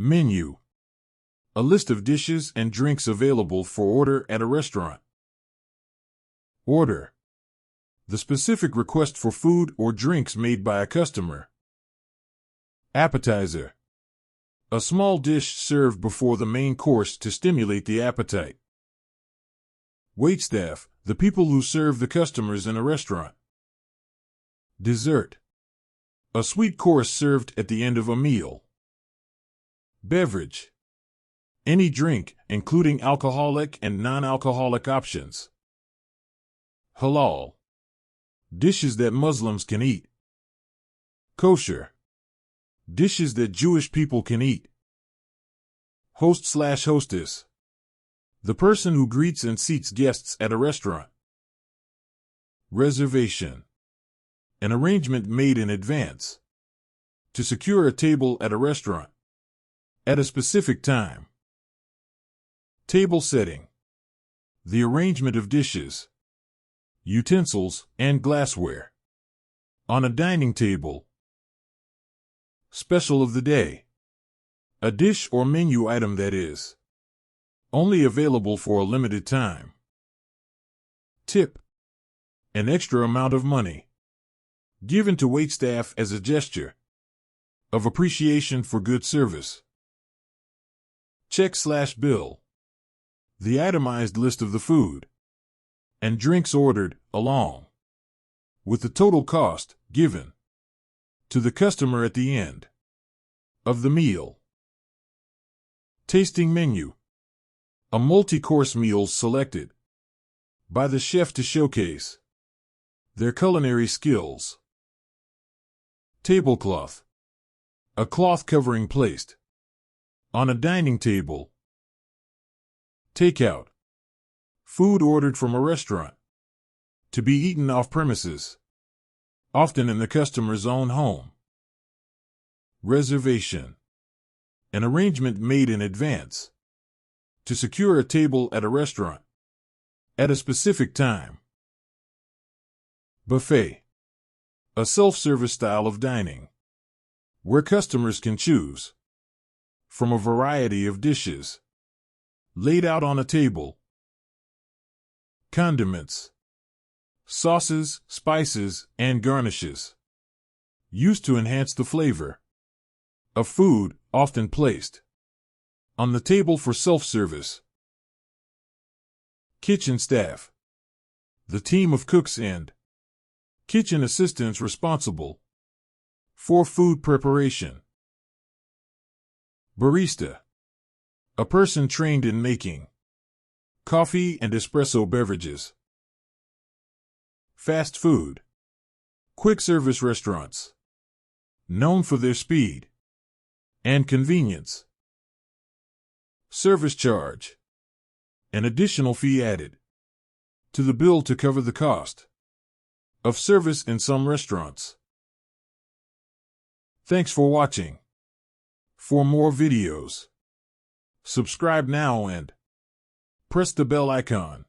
Menu. A list of dishes and drinks available for order at a restaurant. Order. The specific request for food or drinks made by a customer. Appetizer. A small dish served before the main course to stimulate the appetite. Waitstaff. The people who serve the customers in a restaurant. Dessert. A sweet course served at the end of a meal. Beverage. Any drink, including alcoholic and non-alcoholic options. Halal. Dishes that Muslims can eat. Kosher. Dishes that Jewish people can eat. Host/hostess. The person who greets and seats guests at a restaurant. Reservation. An arrangement made in advance. To secure a table at a restaurant. At a specific time. Table setting. The arrangement of dishes, utensils, and glassware. On a dining table. Special of the day. A dish or menu item that is only available for a limited time. Tip. An extra amount of money given to waitstaff as a gesture of appreciation for good service. Check/bill. The itemized list of the food and drinks ordered, along with the total cost given to the customer at the end of the meal. Tasting menu. A multi-course meal selected by the chef to showcase their culinary skills. Tablecloth. A cloth covering placed on a dining table. Takeout. Food ordered from a restaurant to be eaten off premises, often in the customer's own home. Reservation. An arrangement made in advance to secure a table at a restaurant at a specific time. Buffet. A self-service style of dining where customers can choose from a variety of dishes laid out on a table. Condiments. Sauces, spices, and garnishes used to enhance the flavor of food, often placed on the table for self-service. Kitchen staff. The team of cooks and kitchen assistants responsible for food preparation. Barista. A person trained in making coffee and espresso beverages. Fast food. Quick service restaurants known for their speed and convenience. Service charge. An additional fee added to the bill to cover the cost of service in some restaurants. Thanks for watching. For more videos, subscribe now and press the bell icon.